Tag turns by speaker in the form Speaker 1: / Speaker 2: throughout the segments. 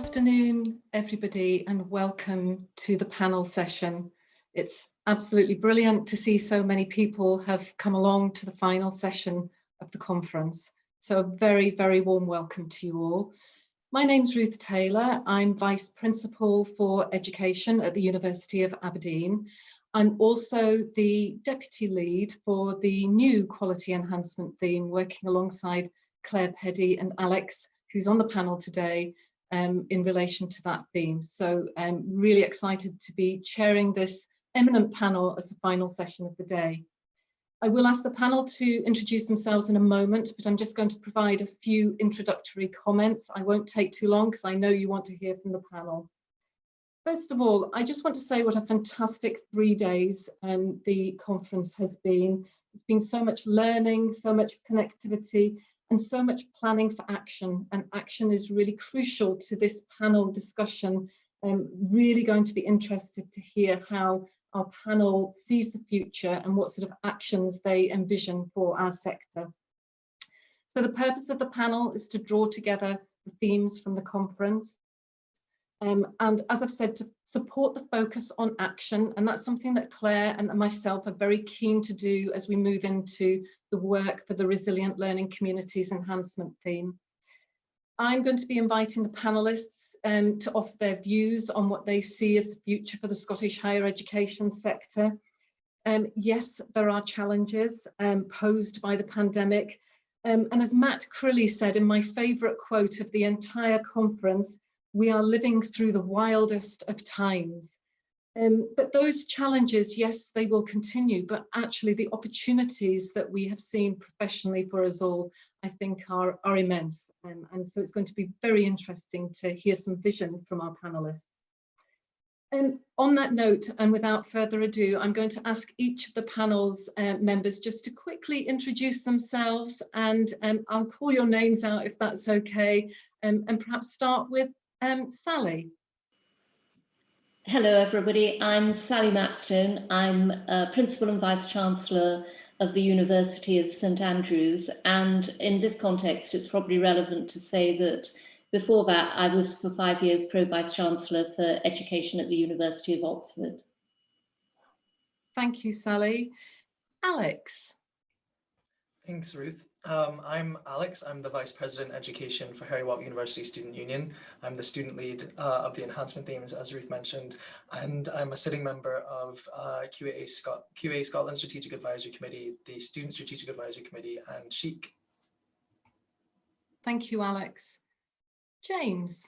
Speaker 1: afternoon, everybody, and welcome to the panel session. It's absolutely brilliant to see so many people have come along to the final session of the conference. So a very, very warm welcome to you all. My name's Ruth Taylor. I'm Vice Principal for Education at the University of Aberdeen. I'm also the Deputy Lead for the new Quality Enhancement theme, working alongside Claire Peddy and Alex, who's on the panel today, in relation to that theme. So I'm really excited to be chairing this eminent panel as the final session of the day. I will ask the panel to introduce themselves in a moment, but I'm just going to provide a few introductory comments. I won't take too long because I know you want to hear from the panel. First of all, I just want to say what a fantastic 3 days the conference has been. There's been so much learning, so much connectivity, and so much planning for action. And action is really crucial to this panel discussion. I'm really going to be interested to hear how our panel sees the future and what sort of actions they envision for our sector. So the purpose of the panel is to draw together the themes from the conference. And as I've said, to support the focus on action, and that's something that Claire and myself are very keen to do as we move into the work for the Resilient Learning Communities Enhancement theme. I'm going to be inviting the panellists to offer their views on what they see as the future for the Scottish higher education sector. Yes, there are challenges posed by the pandemic. And as Matt Crilly said in my favourite quote of the entire conference, we are living through the wildest of times. But those challenges, yes, they will continue, but actually the opportunities that we have seen professionally for us all, I think are immense. And so it's going to be very interesting to hear some vision from our panellists. On that note, and without further ado, I'm going to ask each of the panel's members just to quickly introduce themselves, and I'll call your names out if that's okay, and perhaps start with Sally.
Speaker 2: Hello everybody, I'm Sally Maxton. I'm Principal and Vice Chancellor of the University of St Andrews, and in this context it's probably relevant to say that before that I was for 5 years Pro-Vice Chancellor for Education at the University of Oxford.
Speaker 1: Thank you, Sally. Alex.
Speaker 3: Thanks, Ruth. I'm Alex. I'm the Vice President Education for Heriot-Watt University Student Union. I'm the student lead of the enhancement themes, as Ruth mentioned, and I'm a sitting member of QA Scotland Strategic Advisory Committee, the Student Strategic Advisory Committee, and SHEEC.
Speaker 1: Thank you, Alex. James.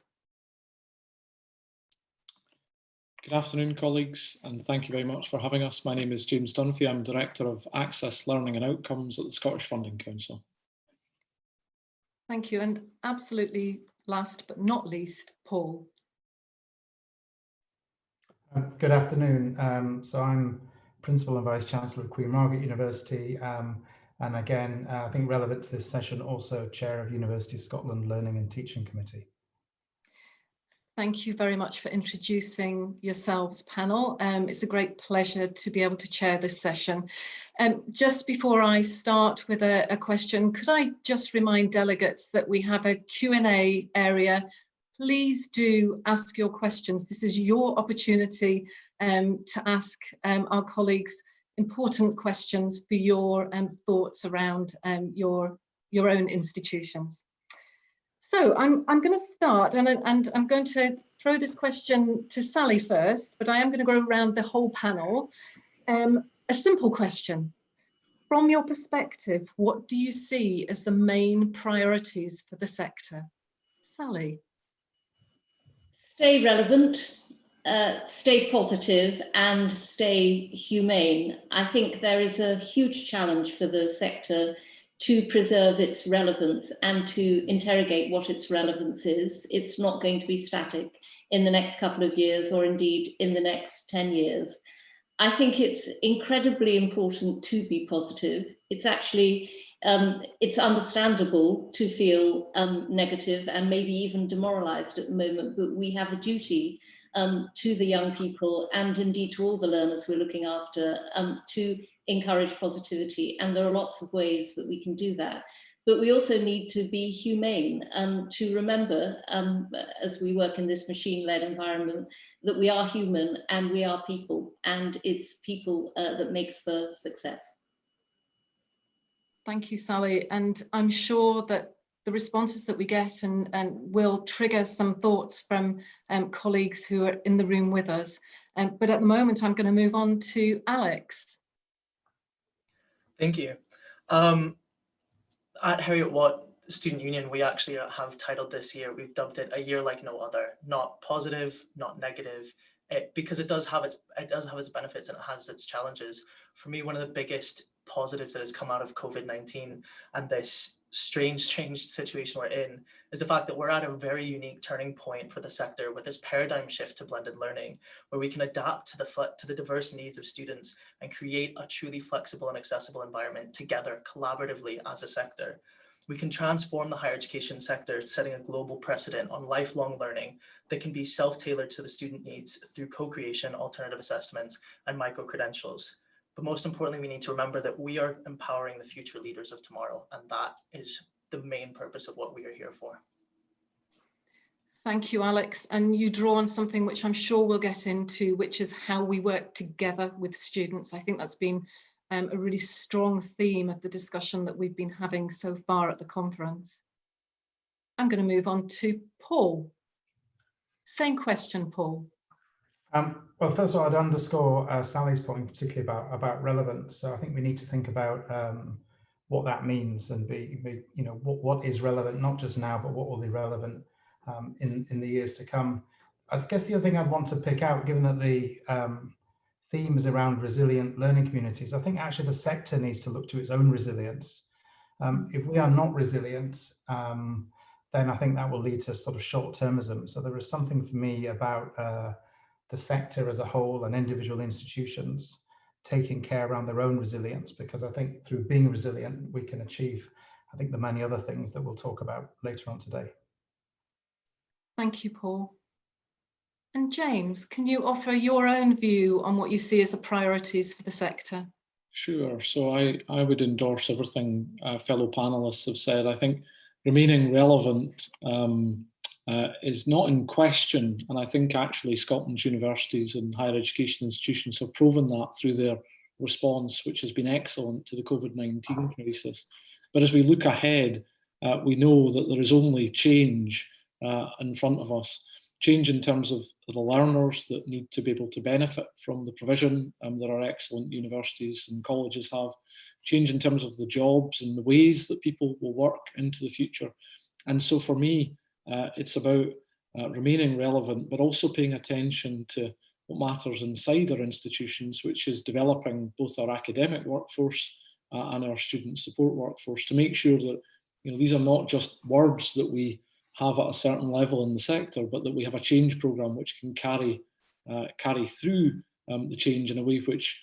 Speaker 4: Good afternoon, colleagues, and thank you very much for having us. My name is James Dunphy. I'm Director of Access, Learning and Outcomes at the Scottish Funding Council.
Speaker 1: Thank you, and absolutely last but not least, Paul.
Speaker 5: Good afternoon. So I'm Principal and Vice Chancellor of Queen Margaret University, and again, I think relevant to this session, also Chair of University of Scotland Learning and Teaching Committee.
Speaker 1: Thank you very much for introducing yourselves, panel. It's a great pleasure to be able to chair this session. Just before I start with a question, could I just remind delegates that we have a Q&A area. Please do ask your questions. This is your opportunity to ask our colleagues important questions for your thoughts around your own institutions. So I'm going to start, and I'm going to throw this question to Sally first, but I am going to go around the whole panel. A simple question. From your perspective, what do you see as the main priorities for the sector? Sally.
Speaker 2: Stay relevant, stay positive, and stay humane. I think there is a huge challenge for the sector to preserve its relevance and to interrogate what its relevance is. It's not going to be static in the next couple of years, or indeed in the next 10 years. I think it's incredibly important to be positive. It's actually, it's understandable to feel negative and maybe even demoralized at the moment, but we have a duty to the young people and indeed to all the learners we're looking after to encourage positivity, and there are lots of ways that we can do that. but we also need to be humane and to remember, as we work in this machine-led environment, that we are human and we are people, and it's people that makes for success.
Speaker 1: Thank you, Sally. And I'm sure that the responses that we get and will trigger some thoughts from colleagues who are in the room with us. But at the moment, I'm going to move on to Alex.
Speaker 3: Thank you. At Heriot-Watt Student Union, we actually have titled this year, we've dubbed it A Year Like No Other. Not positive, not negative, because it does have its benefits and it has its challenges. For me, one of the biggest positives that has come out of COVID-19 and this strange situation we're in is the fact that we're at a very unique turning point for the sector with this paradigm shift to blended learning, where we can adapt to the diverse needs of students and create a truly flexible and accessible environment together collaboratively as a sector. We can transform the higher education sector, setting a global precedent on lifelong learning that can be self-tailored to the student needs through co-creation, alternative assessments, and micro-credentials. But most importantly, we need to remember that we are empowering the future leaders of tomorrow, and that is the main purpose of what we are here for.
Speaker 1: Thank you, Alex. And you draw on something which I'm sure we'll get into, which is how we work together with students. I think that's been a really strong theme of the discussion that we've been having so far at the conference. I'm going to move on to Paul. Same question, Paul.
Speaker 5: Well, first of all, I'd underscore Sally's point, particularly about relevance. So I think we need to think about what that means and what is relevant, not just now, but what will be relevant in the years to come. I guess the other thing I'd want to pick out, given that the theme is around resilient learning communities, I think actually the sector needs to look to its own resilience. If we are not resilient, then I think that will lead to sort of short-termism. So there is something for me about the sector as a whole and individual institutions taking care around their own resilience, because I think through being resilient, we can achieve, I think, the many other things that we'll talk about later on today.
Speaker 1: Thank you, Paul. And James, can you offer your own view on what you see as the priorities for the sector?
Speaker 4: Sure. So I would endorse everything fellow panelists have said. I think remaining relevant is not in question. And I think actually Scotland's universities and higher education institutions have proven that through their response, which has been excellent to the COVID-19 crisis. But as we look ahead, we know that there is only change in front of us. Change in terms of the learners that need to be able to benefit from the provision that our excellent universities and colleges have. Change in terms of the jobs and the ways that people will work into the future. And so for me, it's about remaining relevant, but also paying attention to what matters inside our institutions, which is developing both our academic workforce and our student support workforce to make sure that these are not just words that we have at a certain level in the sector, but that we have a change programme which can carry through the change in a way which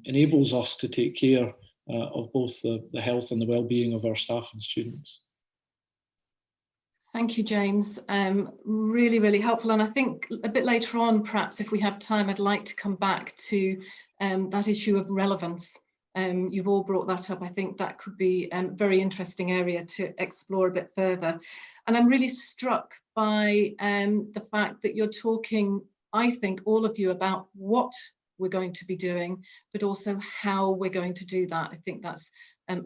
Speaker 4: enables us to take care of both the health and the well-being of our staff and students.
Speaker 1: Thank you, James. Really, really helpful. And I think a bit later on, perhaps if we have time, I'd like to come back to that issue of relevance. You've all brought that up. I think that could be a very interesting area to explore a bit further. And I'm really struck by the fact that you're talking, I think, all of you, about what we're going to be doing, but also how we're going to do that. I think that's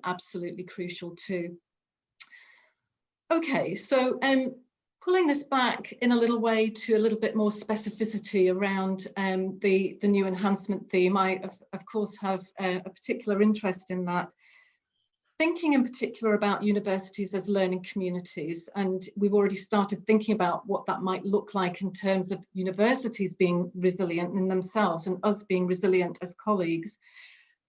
Speaker 1: absolutely crucial too. Okay, so pulling this back in a little way to a little bit more specificity around the new enhancement theme, I of course have a particular interest in that. Thinking in particular about universities as learning communities, and we've already started thinking about what that might look like in terms of universities being resilient in themselves and us being resilient as colleagues.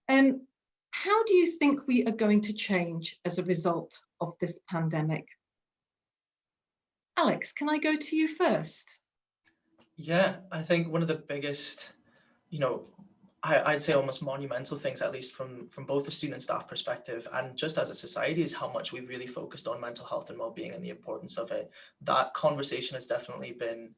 Speaker 1: How do you think we are going to change as a result of this pandemic? Alex, can I go to you first?
Speaker 3: Yeah, I think one of the biggest, I'd say almost monumental things, at least from both the student and staff perspective, and just as a society, is how much we've really focused on mental health and well-being and the importance of it. That conversation has definitely been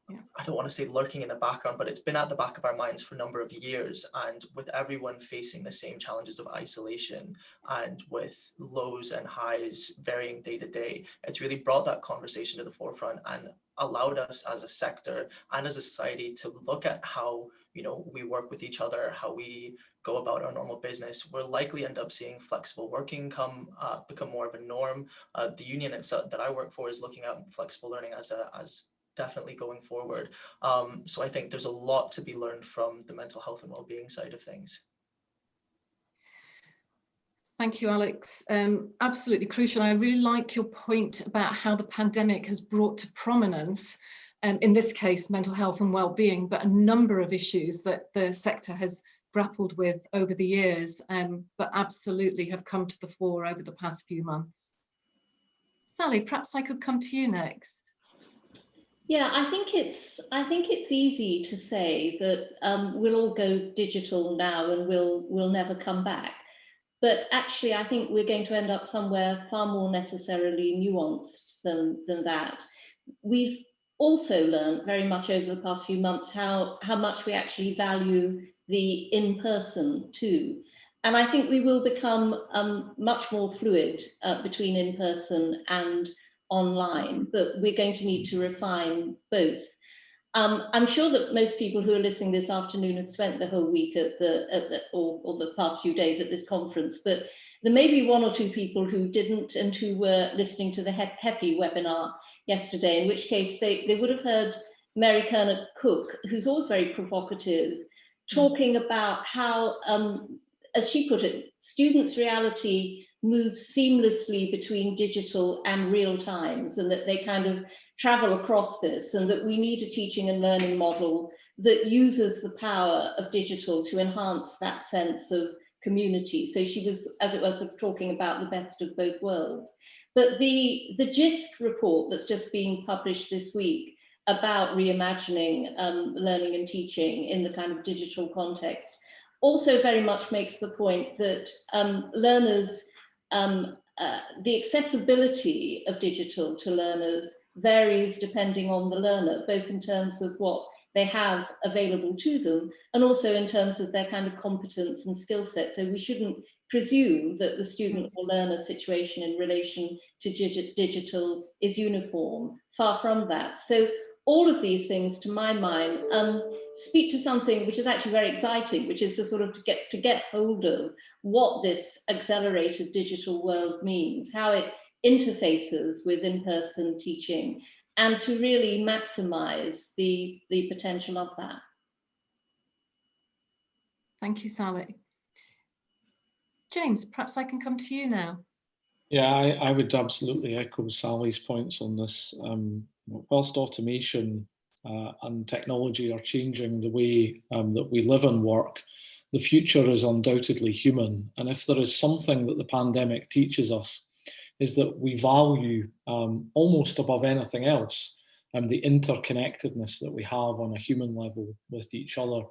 Speaker 3: I don't want to say lurking in the background, but it's been at the back of our minds for a number of years. And with everyone facing the same challenges of isolation and with lows and highs varying day to day, it's really brought that conversation to the forefront and allowed us as a sector and as a society to look at how, we work with each other, how we go about our normal business. We'll likely end up seeing flexible working become more of a norm. The union that I work for is looking at flexible learning as definitely going forward. So I think there's a lot to be learned from the mental health and well-being side of things.
Speaker 1: Thank you, Alex. Absolutely crucial. I really like your point about how the pandemic has brought to prominence, in this case, mental health and well-being, but a number of issues that the sector has grappled with over the years, but absolutely have come to the fore over the past few months. Sally, perhaps I could come to you next.
Speaker 2: Yeah, I think it's easy to say that we'll all go digital now and we'll never come back. But actually, I think we're going to end up somewhere far more necessarily nuanced than that. We've also learned very much over the past few months how much we actually value the in-person too. And I think we will become much more fluid between in-person and online, but we're going to need to refine both. I'm sure that most people who are listening this afternoon have spent the whole week or the past few days at this conference, but there may be one or two people who didn't and who were listening to the HEPI webinar yesterday, in which case they would have heard Mary Kerner Cook, who's always very provocative, talking about how, as she put it, students' reality moves seamlessly between digital and real times, and that they kind of travel across this, and that we need a teaching and learning model that uses the power of digital to enhance that sense of community. So she was, as it was, talking about the best of both worlds. But the GISC report that's just being published this week about reimagining learning and teaching in the kind of digital context also very much makes the point that learners, the accessibility of digital to learners varies depending on the learner, both in terms of what they have available to them and also in terms of their kind of competence and skill set. So we shouldn't presume that the student or learner situation in relation to digital is uniform. Far from that. So all of these things, to my mind, speak to something which is actually very exciting, which is to sort of to get hold of what this accelerated digital world means, how it interfaces with in-person teaching, and to really maximize the potential of that.
Speaker 1: Thank you, Sally. James, perhaps I can come to you now.
Speaker 4: Yeah, I would absolutely echo Sally's points on this. Whilst automation and technology are changing the way that we live and work, the future is undoubtedly human. And if there is something that the pandemic teaches us, is that we value almost above anything else the interconnectedness that we have on a human level with each other,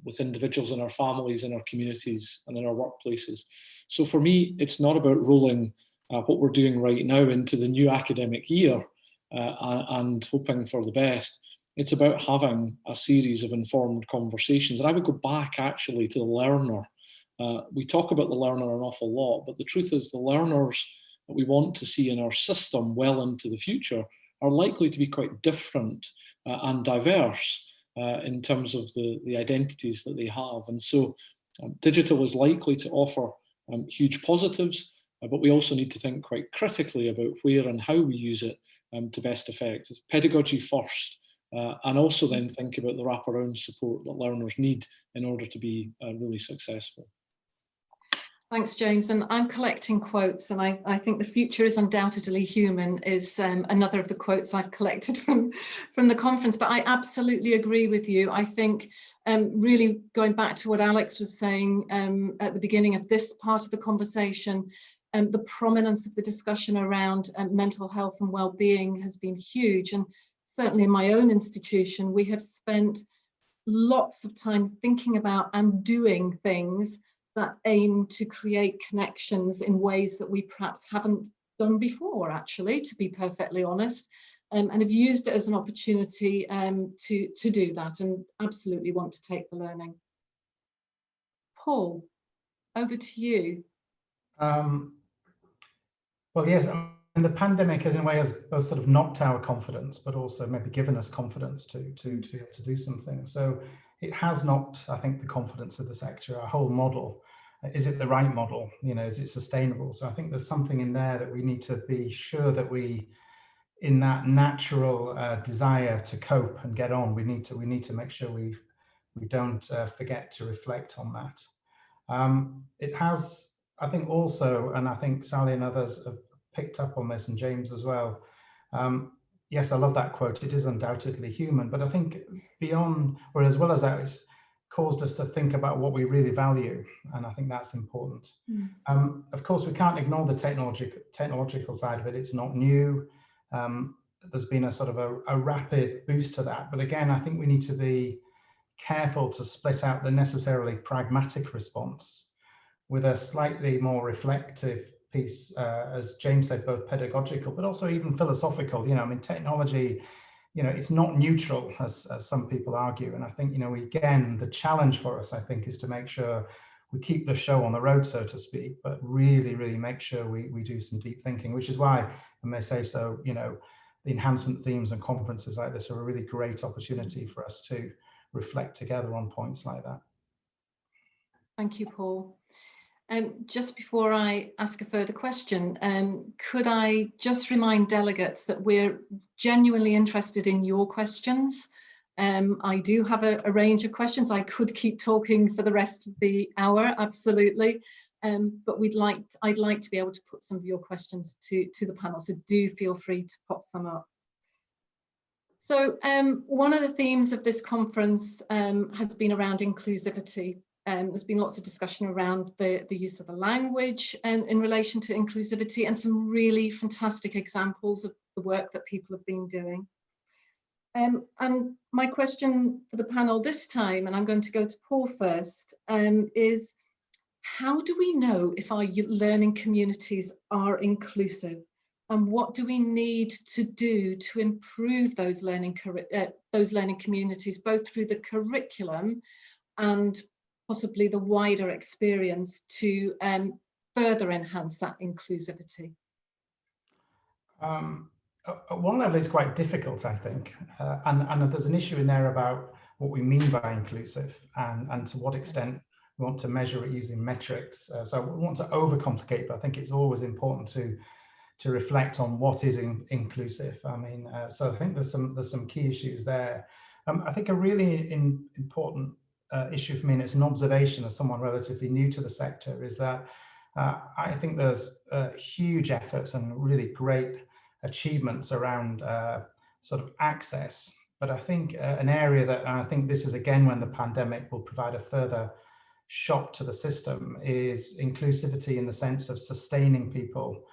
Speaker 4: with individuals in our families, in our communities, and in our workplaces. So for me, it's not about rolling what we're doing right now into the new academic year and hoping for the best. It's about having a series of informed conversations. And I would go back actually to the learner. We talk about the learner an awful lot, but the truth is the learners that we want to see in our system well into the future are likely to be quite different and diverse in terms of the identities that they have. And so digital is likely to offer huge positives, but we also need to think quite critically about where and how we use it to best effect. It's pedagogy first, and also then think about the wraparound support that learners need in order to be really successful.
Speaker 1: Thanks, James. And I'm collecting quotes, and I think the future is undoubtedly human is another of the quotes I've collected from the conference. But I absolutely agree with you. I think really going back to what Alex was saying at the beginning of this part of the conversation, the prominence of the discussion around mental health and well-being has been huge. And certainly in my own institution, we have spent lots of time thinking about and doing things that aim to create connections in ways that we perhaps haven't done before, actually, to be perfectly honest. and have used it as an opportunity to do that, and absolutely want to take the learning. Paul, over to you.
Speaker 5: Well, yes, the pandemic in a way has both sort of knocked our confidence, but also maybe given us confidence to be able to do something. So it has knocked, I think, the confidence of the sector, our whole model. Is it the right model? Is it sustainable? So I think there's something in there that we need to be sure that we, in that natural desire to cope and get on, we need to make sure we don't forget to reflect on that. It has, I think, also, and I think Sally and others have picked up on this, and James as well. Yes, I love that quote. It is undoubtedly human, but I think beyond, or as well as that, it's caused us to think about what we really value, and I think that's important. Of course, we can't ignore the technological side of it. It's not new. There's been a sort of a rapid boost to that, but again, I think we need to be careful to split out the necessarily pragmatic response with a slightly more reflective piece, as James said, both pedagogical, but also even philosophical. I mean, technology, it's not neutral, as some people argue. And I think, again, the challenge for us, I think, is to make sure we keep the show on the road, so to speak, but really, really make sure we do some deep thinking, which is why, I may say so, the enhancement themes and conferences like this are a really great opportunity for us to reflect together on points like that.
Speaker 1: Thank you, Paul. Just before I ask a further question, could I just remind delegates that we're genuinely interested in your questions. I do have a range of questions. I could keep talking for the rest of the hour, absolutely. But I'd like to be able to put some of your questions to the panel, so do feel free to pop some up. So one of the themes of this conference has been around inclusivity. There's been lots of discussion around the use of the language and in relation to inclusivity, and some really fantastic examples of the work that people have been doing. And my question for the panel this time, and I'm going to go to Paul first, is how do we know if our learning communities are inclusive? And what do we need to do to improve those learning communities, both through the curriculum and possibly the wider experience, to further enhance that inclusivity?
Speaker 5: At one level, it's quite difficult, I think, and there's an issue in there about what we mean by inclusive and to what extent we want to measure it using metrics. So we want to overcomplicate, but I think it's always important to reflect on what is inclusive. I mean, so I think there's some key issues there. I think a really important issue for me, and it's an observation as someone relatively new to the sector, is that I think there's huge efforts and really great achievements around sort of access. But I think an area that, and I think this is again when the pandemic will provide a further shock to the system, is inclusivity in the sense of sustaining people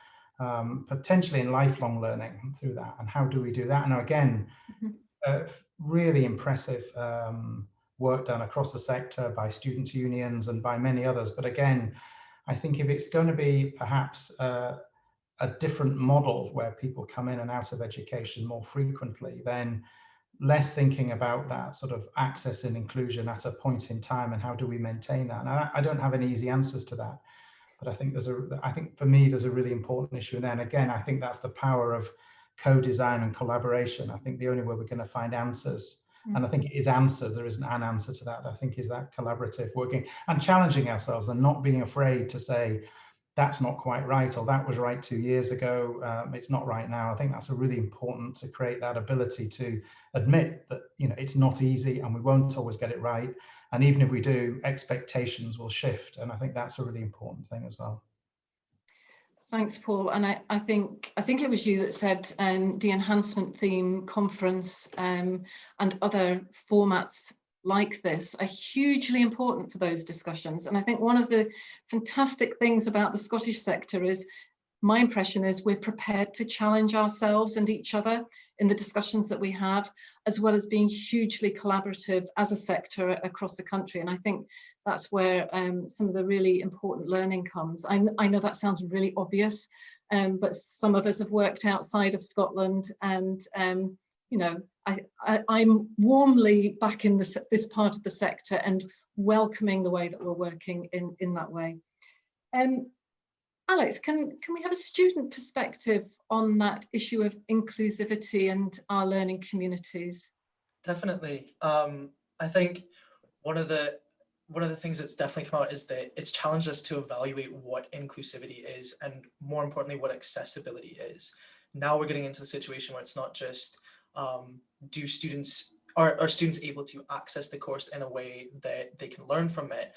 Speaker 5: potentially in lifelong learning through that. And how do we do that? And again, really impressive work done across the sector by students' unions and by many others. But again, I think if it's going to be perhaps a different model where people come in and out of education more frequently, then less thinking about that sort of access and inclusion at a point in time, and how do we maintain that? And I don't have any easy answers to that, but I think for me there's a really important issue there. And again, I think that's the power of co-design and collaboration. I think the only way we're going to find answers, and I think it is answers, there isn't an answer to that, I think, is that collaborative working and challenging ourselves and not being afraid to say, that's not quite right, or that was right 2 years ago, it's not right now. I think that's a really important, to create that ability to admit that, it's not easy and we won't always get it right. And even if we do, expectations will shift. And I think that's a really important thing as well.
Speaker 1: Thanks, Paul. And I think it was you that said the enhancement theme conference and other formats like this are hugely important for those discussions. And I think one of the fantastic things about the Scottish sector is, my impression is, we're prepared to challenge ourselves and each other in the discussions that we have, as well as being hugely collaborative as a sector across the country. And I think that's where some of the really important learning comes. I know that sounds really obvious, but some of us have worked outside of Scotland, and you know, I'm warmly back in this part of the sector and welcoming the way that we're working in that way. Alex, can we have a student perspective on that issue of inclusivity and our learning communities?
Speaker 3: Definitely. I think one of the things that's definitely come out is that it's challenged us to evaluate what inclusivity is, and more importantly, what accessibility is. Now we're getting into the situation where it's not just do students are students able to access the course in a way that they can learn from it.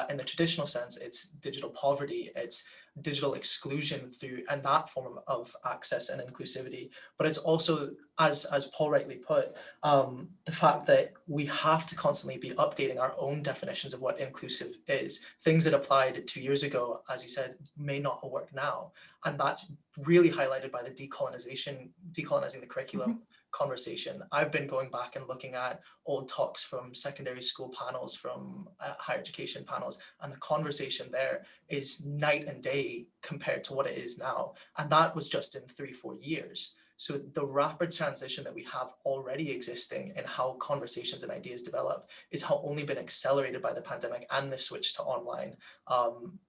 Speaker 3: In the traditional sense, it's digital poverty, it's digital exclusion through and that form of access and inclusivity. But it's also, as Paul rightly put, the fact that we have to constantly be updating our own definitions of what inclusive is. Things that applied 2 years ago, as you said, may not work now. And that's really highlighted by the decolonizing the curriculum conversation. I've been going back and looking at old talks from secondary school panels, from higher education panels, and the conversation there is night and day compared to what it is now. And that was just in 3-4 years. So the rapid transition that we have already existing in how conversations and ideas develop is only been accelerated by the pandemic and the switch to online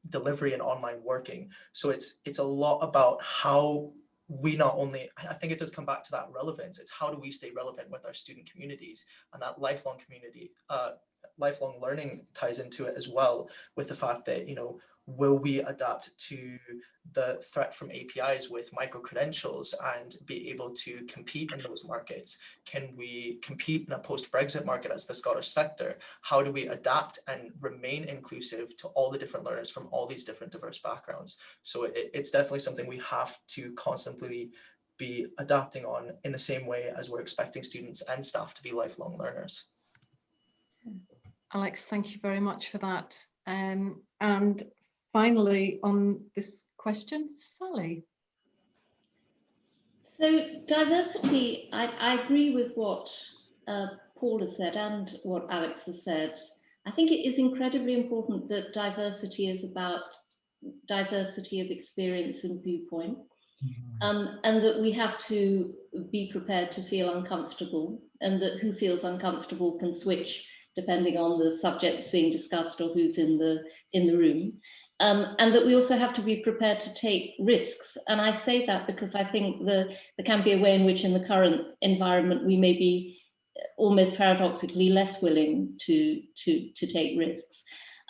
Speaker 3: delivery and online working. So it's a lot about how we not only, I think it does come back to that relevance, it's how do we stay relevant with our student communities, and that lifelong community, lifelong learning ties into it as well, with the fact that, you know, will we adapt to the threat from APIs with micro-credentials and be able to compete in those markets? Can we compete in a post-Brexit market as the Scottish sector? How do we adapt and remain inclusive to all the different learners from all these different diverse backgrounds? So it's definitely something we have to constantly be adapting on, in the same way as we're expecting students and staff to be lifelong learners.
Speaker 1: Alex, thank you very much for that. And finally, on this question, Sally.
Speaker 2: So diversity, I agree with what Paul has said and what Alex has said. I think it is incredibly important that diversity is about diversity of experience and viewpoint, and that we have to be prepared to feel uncomfortable, and that who feels uncomfortable can switch depending on the subjects being discussed or who's in the room. And that we also have to be prepared to take risks. And I say that because I think there can be a way in which in the current environment we may be almost paradoxically less willing to take risks.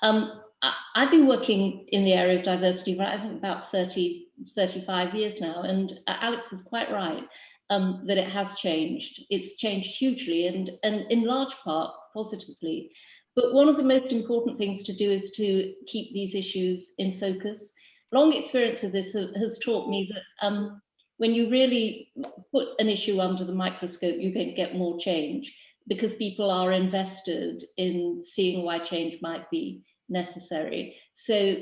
Speaker 2: I've been working in the area of diversity for I think about 35 years now, and Alex is quite right that it has changed. It's changed hugely, and in large part positively. But one of the most important things to do is to keep these issues in focus. Long experience of this has taught me that when you really put an issue under the microscope, you're going to get more change, because people are invested in seeing why change might be necessary. So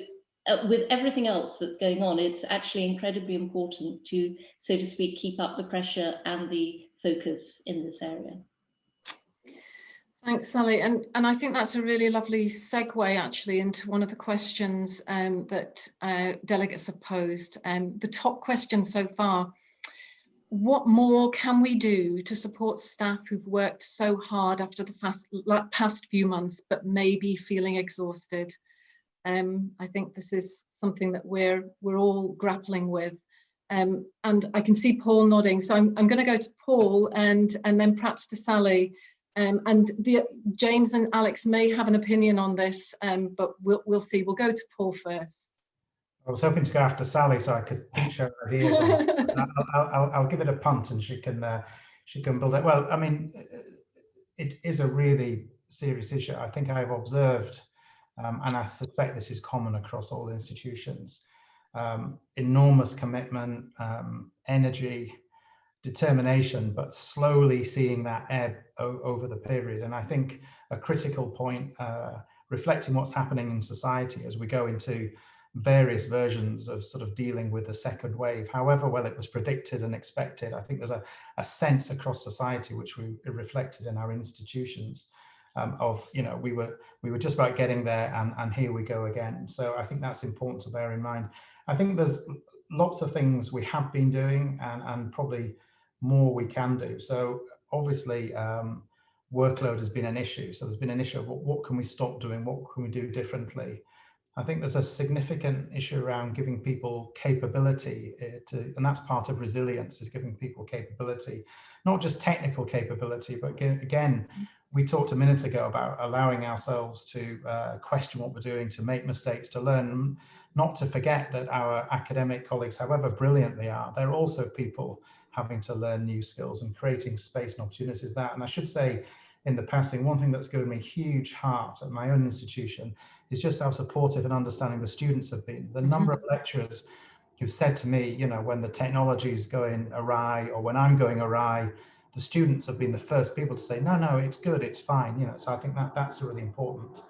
Speaker 2: with everything else that's going on, it's actually incredibly important to, so to speak, keep up the pressure and the focus in this area.
Speaker 1: Thanks, Sally. And I think that's a really lovely segue actually into one of the questions that delegates have posed. The top question so far: what more can we do to support staff who've worked so hard after the past few months, but may be feeling exhausted? I think this is something that we're all grappling with. And I can see Paul nodding, so I'm going to go to Paul and then perhaps to Sally. James and Alex may have an opinion on this, but we'll see. We'll go to Paul first.
Speaker 5: I was hoping to go after Sally so I could pinch her ideas on. I'll give it a punt and she can build it. Well, I mean, it is a really serious issue. I think I've observed, and I suspect this is common across all institutions, enormous commitment, energy, determination, but slowly seeing that ebb over the period. And I think a critical point, reflecting what's happening in society as we go into various versions of sort of dealing with the second wave, however well it was predicted and expected, I think there's a sense across society which we reflected in our institutions of, you know, we were just about getting there, and here we go again. So I think that's important to bear in mind. I think there's lots of things we have been doing, and probably more we can do. So obviously workload has been an issue. So there's been an issue of what can we stop doing? What can we do differently? I think there's a significant issue around giving people capability and that's part of resilience, is giving people capability, not just technical capability, but again, we talked a minute ago about allowing ourselves to question what we're doing, to make mistakes, to learn, not to forget that our academic colleagues, however brilliant they are, they're also people having to learn new skills, and creating space and opportunities that. And I should say, in the passing, one thing that's given me huge heart at my own institution is just how supportive and understanding the students have been. The number of lecturers who've said to me, you know, when the technology is going awry or when I'm going awry, the students have been the first people to say, no, it's good, it's fine. You know, so I think that's really important.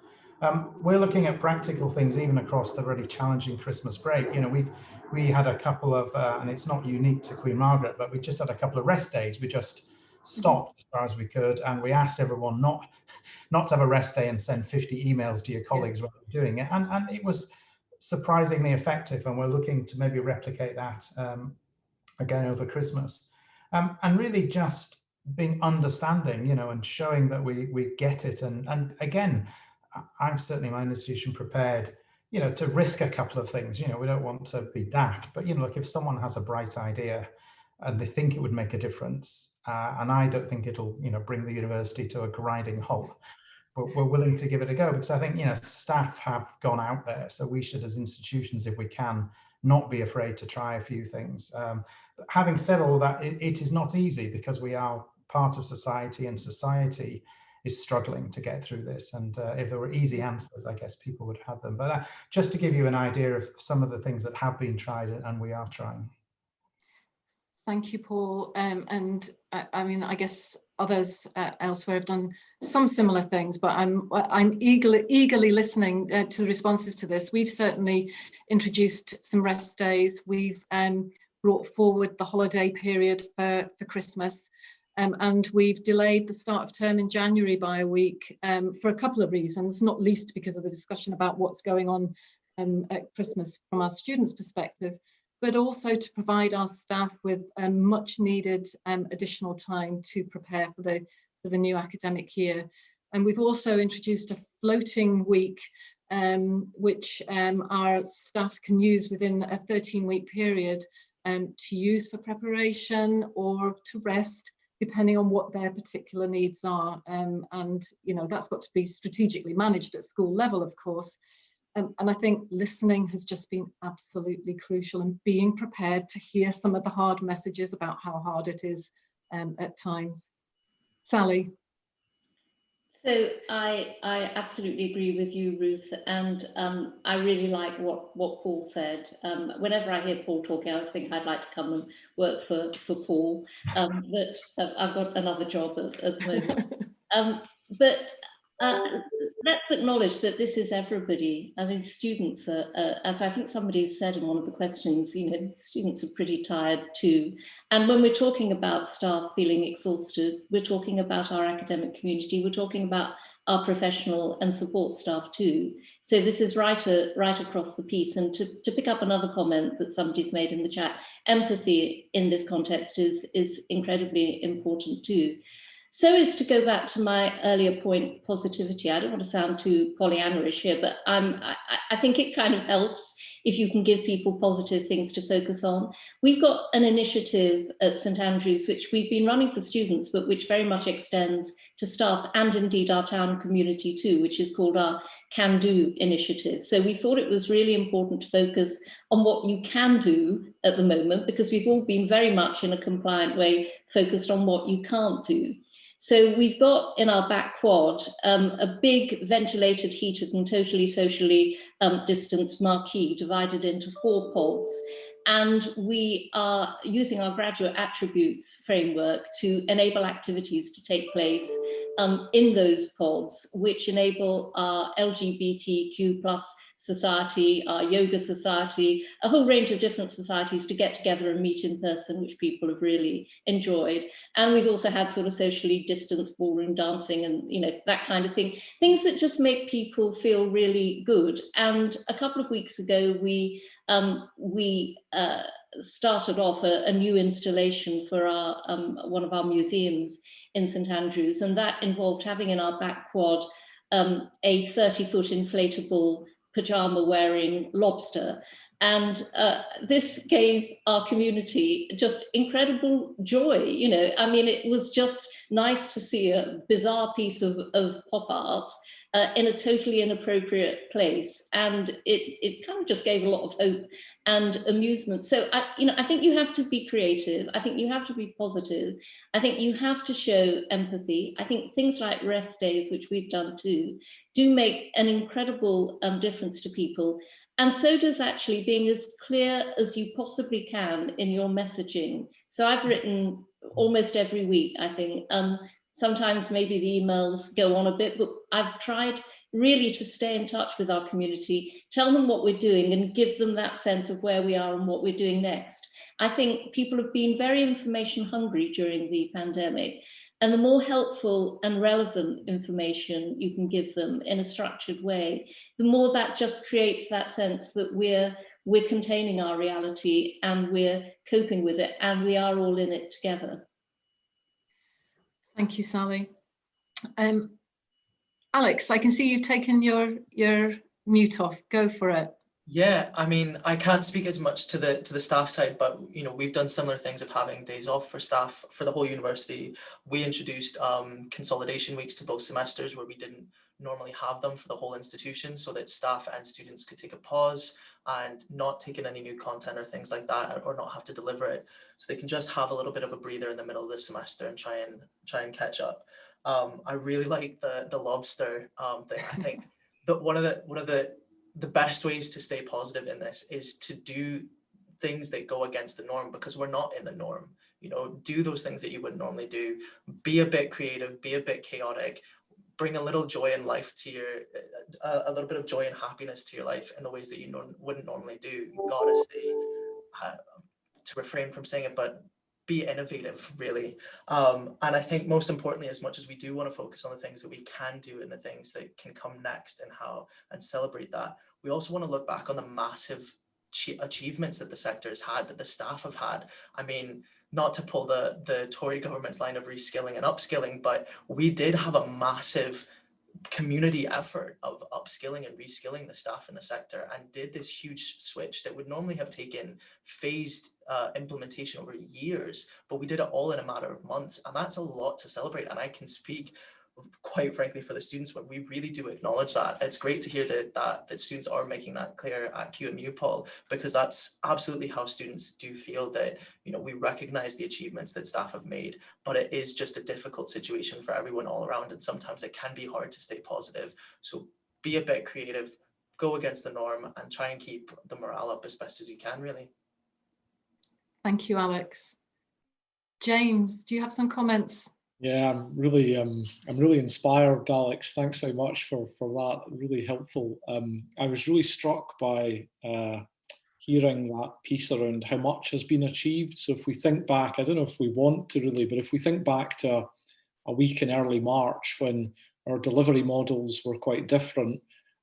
Speaker 5: We're looking at practical things even across the really challenging Christmas break. You know, we had a couple of, and it's not unique to Queen Margaret, but we just had a couple of rest days. We just stopped as far as we could, and we asked everyone not to have a rest day and send 50 emails to your colleagues while you're doing it. And it was surprisingly effective, and we're looking to maybe replicate that again over Christmas. And really just being understanding, you know, and showing that we get it. And again, I'm certainly in my institution prepared, you know, to risk a couple of things. You know, we don't want to be daft, but, you know, look, if someone has a bright idea and they think it would make a difference, and I don't think it'll, you know, bring the university to a grinding halt, but we're willing to give it a go, because I think, you know, staff have gone out there. So we should, as institutions, if we can, not be afraid to try a few things. But having said all that, it is not easy, because we are part of society, and society is struggling to get through this. And if there were easy answers, I guess people would have them. But just to give you an idea of some of the things that have been tried and we are trying.
Speaker 1: Thank you, Paul. And I mean, I guess others elsewhere have done some similar things, but I'm eagerly listening to the responses to this. We've certainly introduced some rest days. We've brought forward the holiday period for Christmas, and we've delayed the start of term in January by a week for a couple of reasons, not least because of the discussion about what's going on at Christmas from our students' perspective, but also to provide our staff with much needed additional time to prepare for the new academic year. And we've also introduced a floating week, which our staff can use within a 13-week period to use for preparation or to rest, depending on what their particular needs are. And, you know, that's got to be strategically managed at school level, of course. And I think listening has just been absolutely crucial, and being prepared to hear some of the hard messages about how hard it is at times. Sally.
Speaker 2: So I absolutely agree with you, Ruth, and I really like what Paul said. Whenever I hear Paul talking, I always think I'd like to come and work for Paul, but I've got another job at the moment. But let's acknowledge that this is everybody. I mean, students are, as I think somebody said in one of the questions, you know, students are pretty tired too. And when we're talking about staff feeling exhausted, we're talking about our academic community, we're talking about our professional and support staff too. So this is right across the piece. And to pick up another comment that somebody's made in the chat, empathy in this context is incredibly important too. So is, to go back to my earlier point, positivity. I don't want to sound too Pollyanna-ish here, but I think it kind of helps if you can give people positive things to focus on. We've got an initiative at St Andrews, which we've been running for students, but which very much extends to staff and indeed our town community too, which is called our Can Do initiative. So we thought it was really important to focus on what you can do at the moment, because we've all been very much in a compliant way focused on what you can't do. So we've got in our back quad a big ventilated, heated and totally socially distanced marquee divided into 4 pods. And we are using our graduate attributes framework to enable activities to take place in those pods, which enable our LGBTQ+ society, our yoga society, a whole range of different societies to get together and meet in person, which people have really enjoyed. And we've also had sort of socially distanced ballroom dancing and, you know, that kind of thing, things that just make people feel really good. And a couple of weeks ago, we we started off a new installation for our one of our museums in St Andrews, and that involved having in our back quad a 30-foot inflatable pajama-wearing lobster. And this gave our community just incredible joy. You know, I mean, it was just nice to see a bizarre piece of pop art in a totally inappropriate place, and it kind of just gave a lot of hope and amusement. So I think you have to be creative. I think you have to be positive. I think you have to show empathy. I think things like rest days, which we've done too, do make an incredible difference to people. And so does actually being as clear as you possibly can in your messaging. So I've written almost every week, I think. Sometimes maybe the emails go on a bit, but I've tried really to stay in touch with our community, tell them what we're doing and give them that sense of where we are and what we're doing next. I think people have been very information hungry during the pandemic, and the more helpful and relevant information you can give them in a structured way, the more that just creates that sense that we're containing our reality and we're coping with it and we are all in it together.
Speaker 1: Thank you, Sally. Alex, I can see you've taken your mute off. Go for it.
Speaker 3: Yeah, I mean, I can't speak as much to the staff side, but you know, we've done similar things of having days off for staff for the whole university. We introduced consolidation weeks to both semesters where we didn't normally have them for the whole institution, so that staff and students could take a pause and not take in any new content or things like that, or not have to deliver it, so they can just have a little bit of a breather in the middle of the semester and try and catch up. I really like the lobster thing. I think that one of the best ways to stay positive in this is to do things that go against the norm, because we're not in the norm. You know, do those things that you wouldn't normally do, be a bit creative, be a bit chaotic, bring a little joy in life to your, a little bit of joy and happiness to your life in the ways that you wouldn't normally do. You gotta stay, to refrain from saying it, but be innovative, really. And I think most importantly, as much as we do want to focus on the things that we can do and the things that can come next and celebrate that, we also want to look back on the massive achievements that the sector has had, that the staff have had. I mean, not to pull the Tory government's line of reskilling and upskilling, but we did have a massive community effort of upskilling and reskilling the staff in the sector, and did this huge switch that would normally have taken phased implementation over years, but we did it all in a matter of months, and that's a lot to celebrate. And I can speak quite frankly for the students, but we really do acknowledge that. It's great to hear that students are making that clear at QMU, Paul, because that's absolutely how students do feel, that, you know, we recognize the achievements that staff have made, but it is just a difficult situation for everyone all around, and sometimes it can be hard to stay positive. So be a bit creative, go against the norm, and try and keep the morale up as best as you can, really. Thank you, Alex. James, do you have some comments?
Speaker 4: Yeah, I'm really inspired, Alex. Thanks very much for that. Really helpful. I was really struck by hearing that piece around how much has been achieved. So if we think back, I don't know if we want to really, but if we think back to a week in early March when our delivery models were quite different,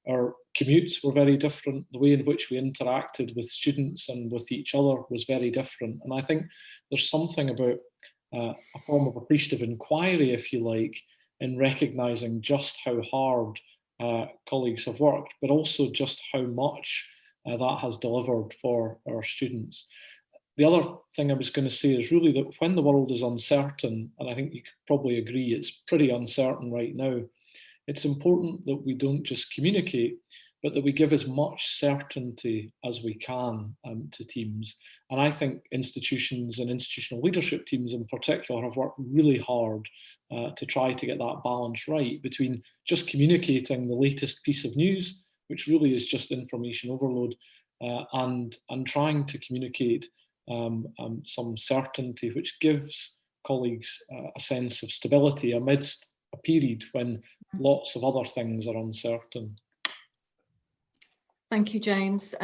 Speaker 4: our commutes were very different, the way in which we interacted with students and with each other was very different. And I think there's something about a form of appreciative inquiry, if you like, in recognising just how hard colleagues have worked, but also just how much that has delivered for our students. The other thing I was going to say is really that when the world is uncertain, and I think you could probably agree it's pretty uncertain right now, it's important that we don't just communicate, but that we give as much certainty as we can to teams. And I think institutions and institutional leadership teams in particular have worked really hard to try to get that balance right between just communicating the latest piece of news, which really is just information overload, and trying to communicate some certainty, which gives colleagues a sense of stability amidst a period when lots of other things are uncertain.
Speaker 1: Thank you, James.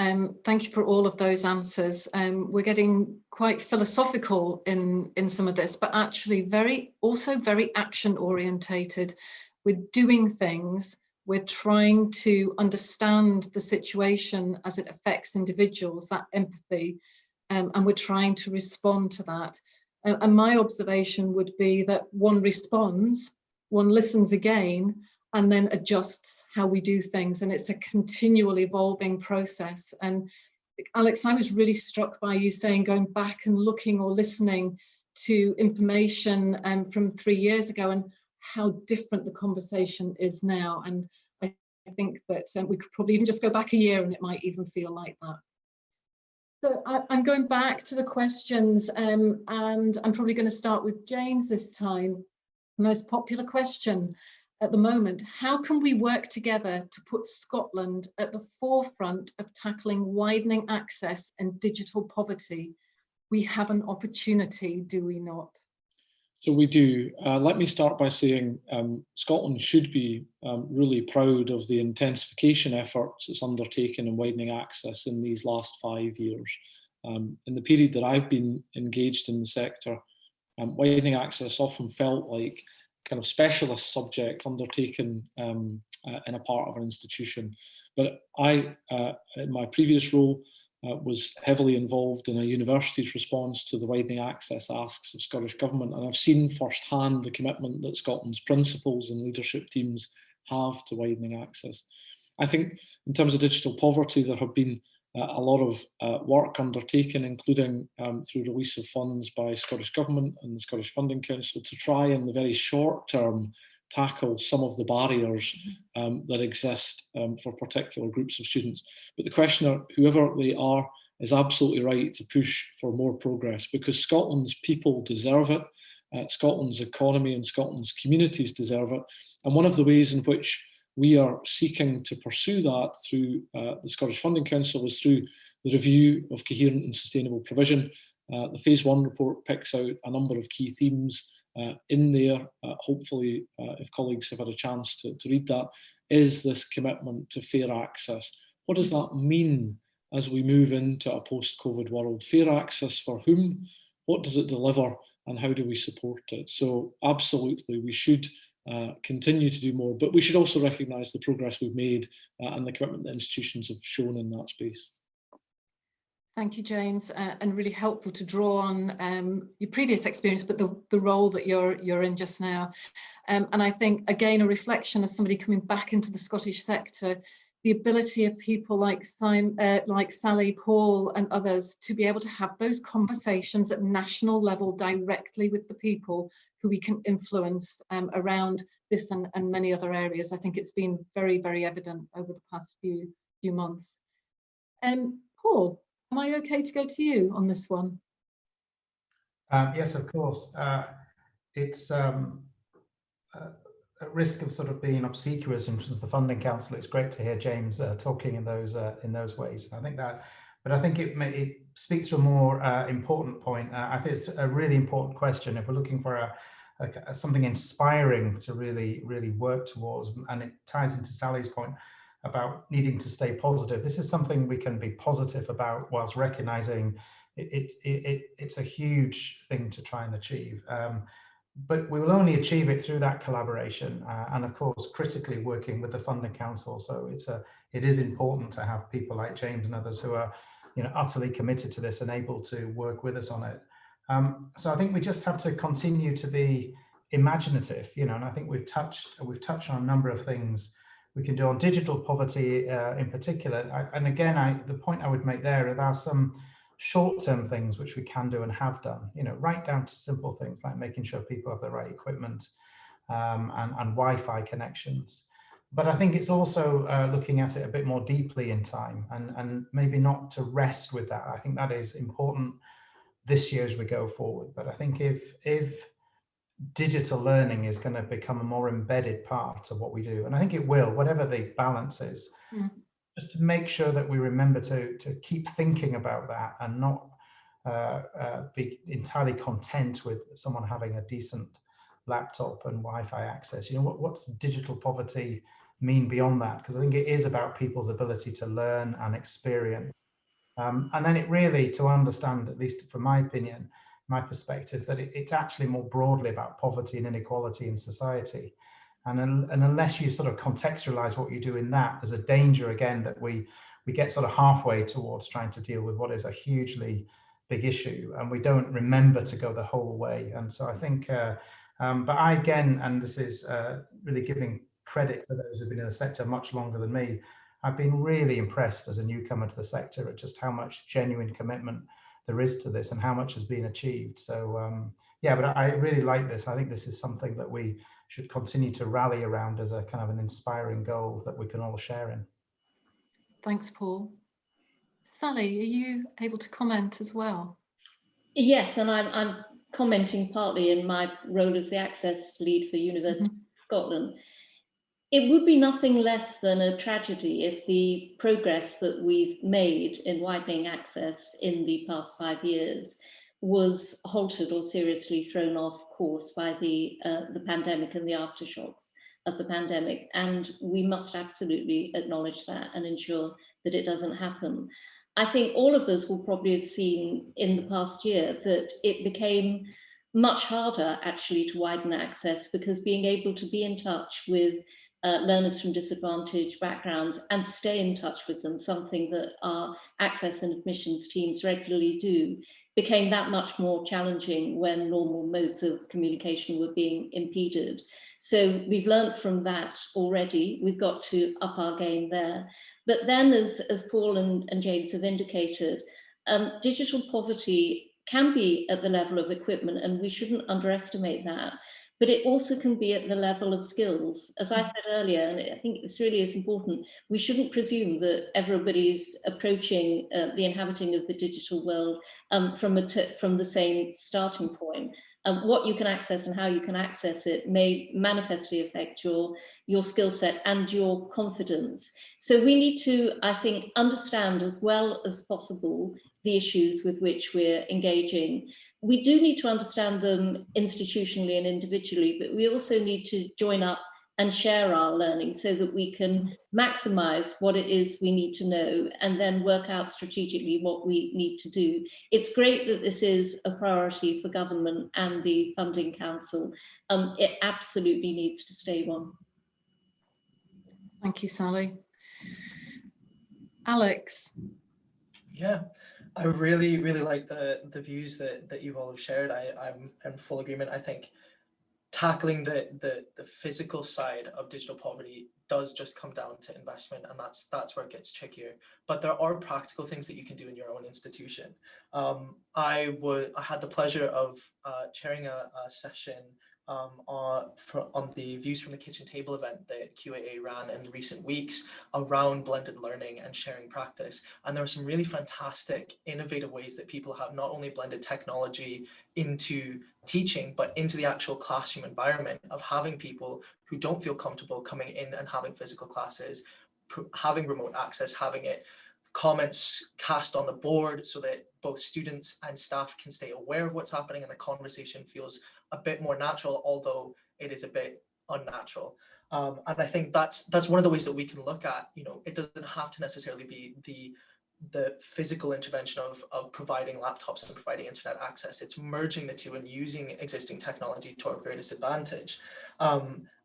Speaker 1: Thank you for all of those answers. We're getting quite philosophical in some of this, but actually also very action orientated. We're doing things, We're trying to understand the situation as it affects individuals, that empathy, and we're trying to respond to that. And my observation would be that one responds, one listens again, and then adjusts how we do things. And it's a continual evolving process. And Alex, I was really struck by you saying going back and looking or listening to information from 3 years ago and how different the conversation is now. And I think that we could probably even just go back a year and it might even feel like that. So I'm going back to the questions, and I'm probably going to start with James this time. The most popular question at the moment: how can we work together to put Scotland at the forefront of tackling widening access and digital poverty? We have an opportunity, do we not?
Speaker 4: So we do. Let me start by saying Scotland should be really proud of the intensification efforts it's undertaken in widening access in these last 5 years. In the period that I've been engaged in the sector, widening access often felt like kind of specialist subject undertaken in a part of an institution. But I, in my previous role, was heavily involved in a university's response to the widening access asks of Scottish Government, and I've seen firsthand the commitment that Scotland's principals and leadership teams have to widening access. I think in terms of digital poverty, there have been a lot of work undertaken, including through release of funds by Scottish Government and the Scottish Funding Council, to try in the very short term tackle some of the barriers that exist for particular groups of students. But the questioner, whoever they are, is absolutely right to push for more progress, because Scotland's people deserve it, Scotland's economy and Scotland's communities deserve it. And one of the ways in which we are seeking to pursue that through the Scottish Funding Council is through the review of coherent and sustainable provision. The Phase 1 report picks out a number of key themes in there. Hopefully, if colleagues have had a chance to read that, is this commitment to fair access. What does that mean as we move into a post-COVID world? Fair access for whom? What does it deliver? And how do we support it? So absolutely, we should continue to do more, but we should also recognise the progress we've made and the commitment that institutions have shown in that space.
Speaker 1: Thank you, James, and really helpful to draw on your previous experience, but the role that you're in just now. And I think, again, a reflection as somebody coming back into the Scottish sector, the ability of people like Sally, Paul and others to be able to have those conversations at national level directly with the people who we can influence around this and many other areas. I think it's been very, very evident over the past few months. Paul, am I okay to go to you on this one?
Speaker 5: Yes, of course. It's at risk of sort of being obsequious in terms of the Funding Council. It's great to hear James talking in those ways. I think that, but I think it speaks to a more important point. I think it's a really important question if we're looking for something inspiring to really work towards, and it ties into Sally's point about needing to stay positive. This is something we can be positive about whilst recognizing it's a huge thing to try and achieve. But we will only achieve it through that collaboration and of course critically working with the Funding Council. So it is important to have people like James and others who are utterly committed to this and able to work with us on it. So I think we just have to continue to be imaginative, and I think we've touched on a number of things we can do on digital poverty in particular. And again, the point I would make there are some short-term things which we can do and have done, right down to simple things like making sure people have the right equipment and Wi-Fi connections. But I think it's also looking at it a bit more deeply in time and maybe not to rest with that. I think that is important this year as we go forward. But I think if digital learning is going to become a more embedded part of what we do, and I think it will, whatever the balance is, just to make sure that we remember to keep thinking about that and not be entirely content with someone having a decent laptop and Wi-Fi access. What does digital poverty mean beyond that? Because I think it is about people's ability to learn and experience. And then it really, to understand, at least from my opinion, my perspective, that it's actually more broadly about poverty and inequality in society. And unless you sort of contextualize what you do in that, there's a danger again that we get sort of halfway towards trying to deal with what is a hugely big issue, and we don't remember to go the whole way. And so I think, but I again, and this is really giving credit to those who've been in the sector much longer than me, I've been really impressed as a newcomer to the sector at just how much genuine commitment there is to this and how much has been achieved. So yeah, but I really like this. I think this is something that we should continue to rally around as a kind of an inspiring goal that we can all share in.
Speaker 1: Thanks, Paul. Sally, are you able to comment as well?
Speaker 2: Yes, and I'm commenting partly in my role as the Access Lead for University of Scotland. It would be nothing less than a tragedy if the progress that we've made in widening access in the past 5 years was halted or seriously thrown off course by the pandemic and the aftershocks of the pandemic. And we must absolutely acknowledge that and ensure that it doesn't happen. I think all of us will probably have seen in the past year that it became much harder actually to widen access, because being able to be in touch with learners from disadvantaged backgrounds and stay in touch with them, something that our access and admissions teams regularly do, became that much more challenging when normal modes of communication were being impeded. So we've learned from that already. We've got to up our game there. But then, as Paul and James have indicated, digital poverty can be at the level of equipment, and we shouldn't underestimate that. But it also can be at the level of skills. As I said earlier, and I think this really is important, we shouldn't presume that everybody's approaching the inhabiting of the digital world from the same starting point. What you can access and how you can access it may manifestly affect your skill set and your confidence. So we need to, I think, understand as well as possible the issues with which we're engaging. We do need to understand them institutionally and individually, but we also need to join up and share our learning so that we can maximize what it is we need to know and then work out strategically what we need to do. It's great that this is a priority for government and the Funding Council. It absolutely needs to stay one.
Speaker 1: Thank you, Sally. Alex.
Speaker 3: Yeah, I really like the views that you all have shared. I'm in full agreement. I think tackling the physical side of digital poverty does just come down to investment, and that's where it gets trickier. But there are practical things that you can do in your own institution. I had the pleasure of chairing a session on the Views from the Kitchen Table event that QAA ran in the recent weeks around blended learning and sharing practice. And there are some really fantastic, innovative ways that people have not only blended technology into teaching, but into the actual classroom environment of having people who don't feel comfortable coming in and having physical classes, having remote access, having it comments cast on the board so that both students and staff can stay aware of what's happening and the conversation feels a bit more natural, although it is a bit unnatural. And I think that's one of the ways that we can look at, it doesn't have to necessarily be the physical intervention of providing laptops and providing internet access. It's merging the two and using existing technology to our greatest advantage.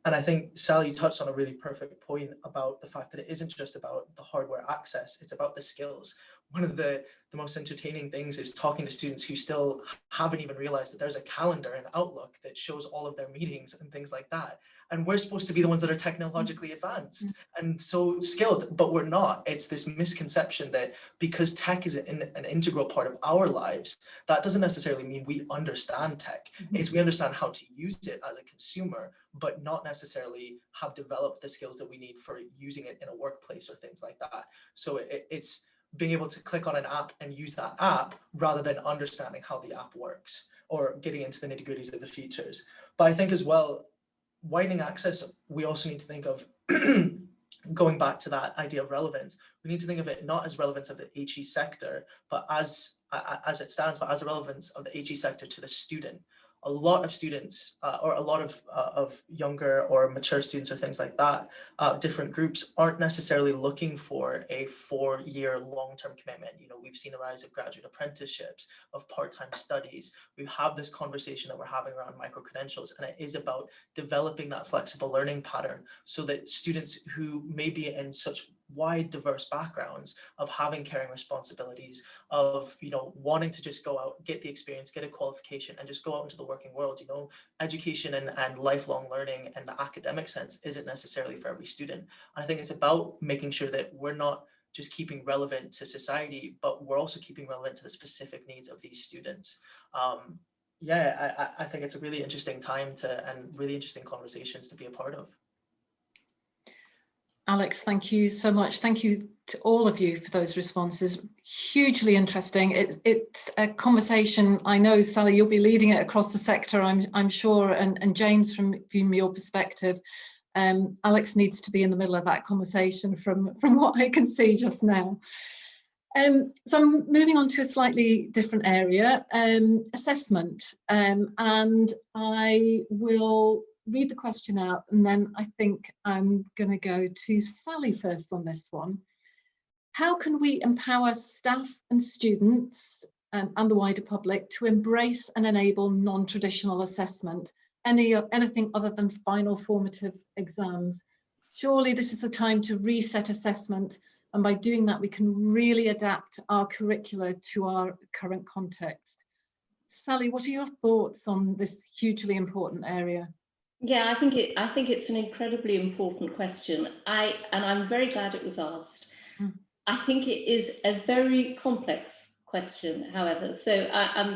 Speaker 3: And I think Sally touched on a really perfect point about the fact that it isn't just about the hardware access, it's about the skills. One of the most entertaining things is talking to students who still haven't even realized that there's a calendar in Outlook that shows all of their meetings and things like that. And we're supposed to be the ones that are technologically advanced and so skilled, but we're not. It's this misconception that because tech is an integral part of our lives, that doesn't necessarily mean we understand tech. It's we understand how to use it as a consumer, but not necessarily have developed the skills that we need for using it in a workplace or things like that. So it's being able to click on an app and use that app rather than understanding how the app works or getting into the nitty-gritties of the features. But I think as well, widening access, we also need to think of going back to that idea of relevance. We need to think of it not as relevance of the HE sector, but as it stands, but as a relevance of the HE sector to the student. a lot of students or a lot of younger or mature students or things like that, different groups aren't necessarily looking for a 4-year long-term commitment. You know, we've seen a rise of graduate apprenticeships, of part-time studies. We have this conversation that we're having around micro-credentials, and it is about developing that flexible learning pattern so that students who may be in such wide, diverse backgrounds of having caring responsibilities, of, you know, wanting to just go out, get the experience, get a qualification, and just go out into the working world. You know, education and lifelong learning in the academic sense isn't necessarily for every student. I think it's about making sure that we're not just keeping relevant to society, but we're also keeping relevant to the specific needs of these students. Yeah, I think it's a really interesting time and really interesting conversations to be a part of.
Speaker 1: Alex, thank you so much. Thank you to all of you for those responses. Hugely interesting. It's a conversation. I know, Sally, you'll be leading it across the sector, I'm sure, and James, from your perspective, Alex needs to be in the middle of that conversation from what I can see just now. So I'm moving on to a slightly different area, assessment, and I will read the question out, and then I think I'm going to go to Sally first on this one. How can we empower staff and students and the wider public to embrace and enable non-traditional assessment, anything other than final formative exams? Surely this is the time to reset assessment, and by doing that we can really adapt our curricula to our current context. Sally, what are your thoughts on this hugely important area?
Speaker 2: Yeah, I think it's an incredibly important question. I'm very glad it was asked. I think it is a very complex question, however. So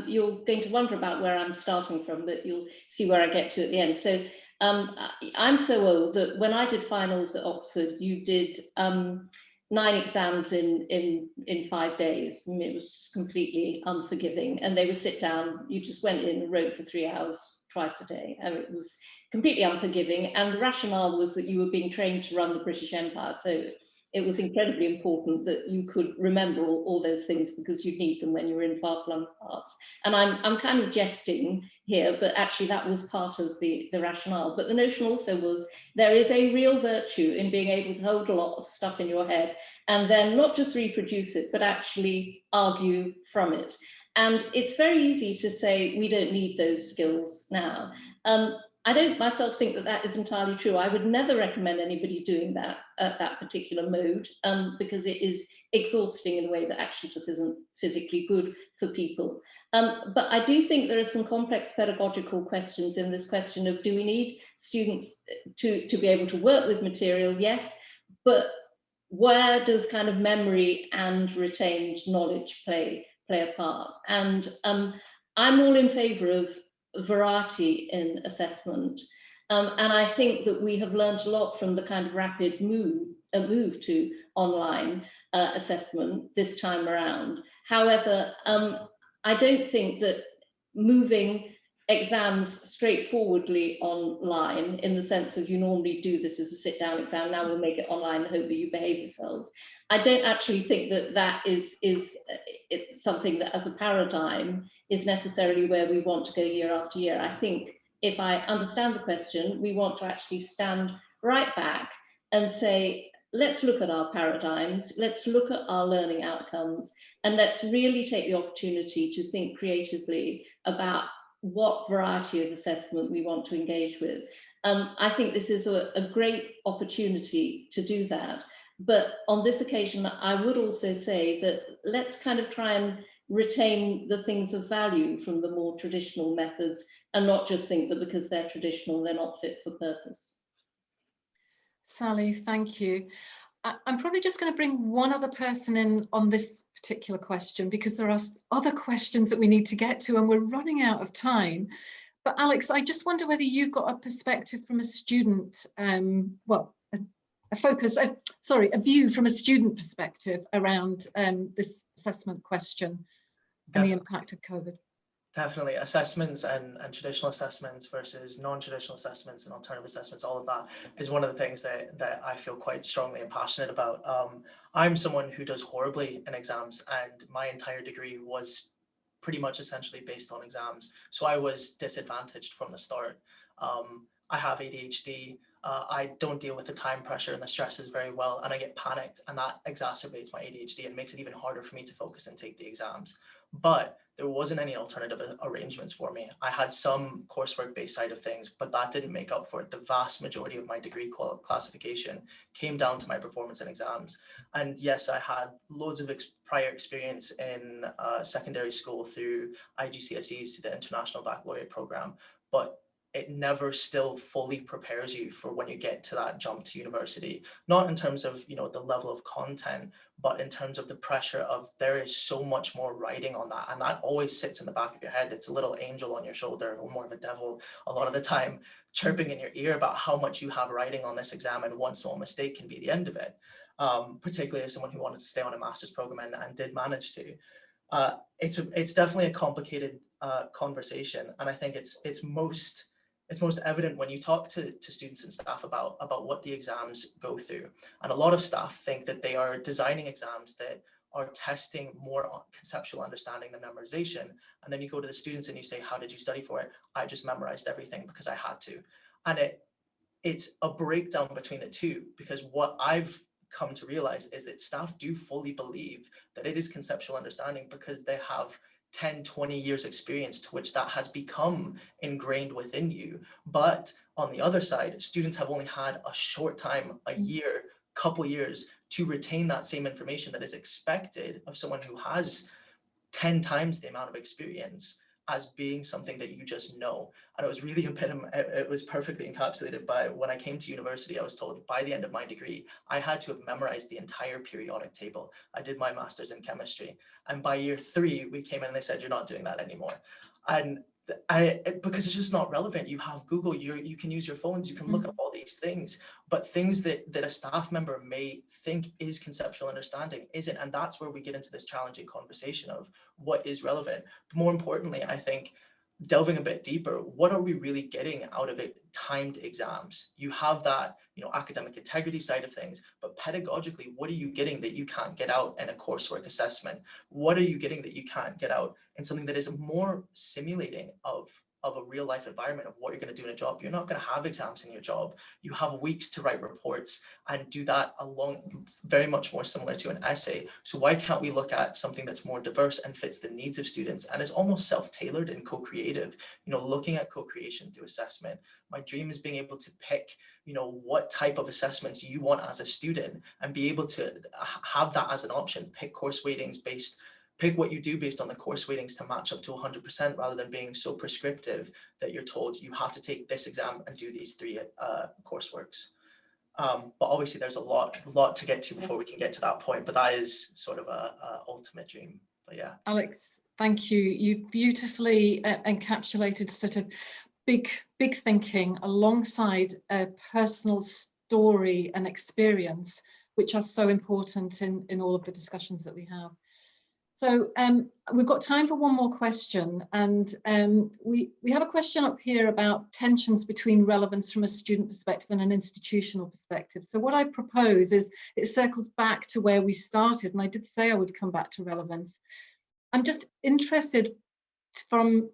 Speaker 2: you're going to wonder about where I'm starting from, but you'll see where I get to at the end. So I'm so old that when I did finals at Oxford, you did 9 exams in 5 days. I mean, it was just completely unforgiving, and they would sit down. You just went in and wrote for 3 hours twice a day, and it was completely unforgiving. And the rationale was that you were being trained to run the British Empire, so it was incredibly important that you could remember all those things because you need them when you're in far-flung parts. And I'm kind of jesting here, but actually that was part of the rationale. But the notion also was there is a real virtue in being able to hold a lot of stuff in your head and then not just reproduce it, but actually argue from it. And it's very easy to say we don't need those skills now. I don't myself think that is entirely true. I would never recommend anybody doing that at that particular mode because it is exhausting in a way that actually just isn't physically good for people. But I do think there are some complex pedagogical questions in this question of, do we need students to be able to work with material? Yes, but where does kind of memory and retained knowledge play a part? And I'm all in favour of variety in assessment, and I think that we have learned a lot from the kind of rapid move to online assessment this time around. However, I don't think that moving exams straightforwardly online, in the sense of you normally do this as a sit-down exam, now we'll make it online and hope that you behave yourselves. I don't actually think that is something that as a paradigm is necessarily where we want to go year after year. I think, if I understand the question, we want to actually stand right back and say, let's look at our paradigms, let's look at our learning outcomes, and let's really take the opportunity to think creatively about what variety of assessment we want to engage with. I think this is a great opportunity to do that. But on this occasion, I would also say that let's kind of try and retain the things of value from the more traditional methods and not just think that because they're traditional, they're not fit for purpose.
Speaker 1: Sally, thank you. I'm probably just going to bring one other person in on this particular question because there are other questions that we need to get to and we're running out of time. But Alex, I just wonder whether you've got a perspective from a student, well, a view from a student perspective around this assessment question and the impact of COVID.
Speaker 3: Definitely, assessments and traditional assessments versus non-traditional assessments and alternative assessments, all of that is one of the things that I feel quite strongly and passionate about. I'm someone who does horribly in exams, and my entire degree was pretty much essentially based on exams. So I was disadvantaged from the start. I have ADHD. I don't deal with the time pressure and the stresses very well, and I get panicked, and that exacerbates my ADHD and makes it even harder for me to focus and take the exams. But there wasn't any alternative arrangements for me. I had some coursework-based side of things, but that didn't make up for it. The vast majority of my degree classification came down to my performance in exams. And yes, I had loads of prior experience in secondary school through IGCSEs, the International Baccalaureate Program, but it never still fully prepares you for when you get to that jump to university, not in terms of, you know, the level of content, but in terms of the pressure of there is so much more writing on that. And that always sits in the back of your head. It's a little angel on your shoulder, or more of a devil a lot of the time, chirping in your ear about how much you have writing on this exam, and one small mistake can be the end of it. Particularly as someone who wanted to stay on a master's program and did manage to. It's definitely a complicated conversation. And I think it's most evident when you talk to students and staff about what the exams go through. And a lot of staff think that they are designing exams that are testing more on conceptual understanding than memorization. And then you go to the students and you say, how did you study for it? I just memorized everything because I had to. And it's a breakdown between the two, because what I've come to realize is that staff do fully believe that it is conceptual understanding because they have 10, 20 years experience to which that has become ingrained within you. But on the other side, students have only had a short time, a year, couple years, to retain that same information that is expected of someone who has 10 times the amount of experience as being something that you just know. And it was really it was perfectly encapsulated by when I came to university. I was told by the end of my degree, I had to have memorized the entire periodic table. I did my master's in chemistry. And by year 3, we came in and they said, you're not doing that anymore. And because it's just not relevant. You have Google, you can use your phones, you can look at all these things, but things that a staff member may think is conceptual understanding isn't. And that's where we get into this challenging conversation of what is relevant. But more importantly, I think delving a bit deeper, what are we really getting out of it? Timed exams. You have that, academic integrity side of things, but pedagogically, what are you getting that you can't get out in a coursework assessment? What are you getting that you can't get out in something that is more simulating of a real life environment of what you're going to do in a job? You're not going to have exams in your job. You have weeks to write reports and do that along, very much more similar to an essay. So why can't we look at something that's more diverse and fits the needs of students and is almost self-tailored and co-creative, looking at co-creation through assessment. My dream is being able to pick, what type of assessments you want as a student and be able to have that as an option, pick course weightings pick what you do based on the course weightings to match up to 100% rather than being so prescriptive that you're told you have to take this exam and do these 3 courseworks. But obviously there's a lot to get to before we can get to that point, but that is sort of a ultimate dream. But yeah.
Speaker 1: Alex, thank you. You beautifully encapsulated sort of big thinking alongside a personal story and experience, which are so important in all of the discussions that we have. So we've got time for one more question, and we have a question up here about tensions between relevance from a student perspective and an institutional perspective. So what I propose is it circles back to where we started, and I did say I would come back to relevance. I'm just interested from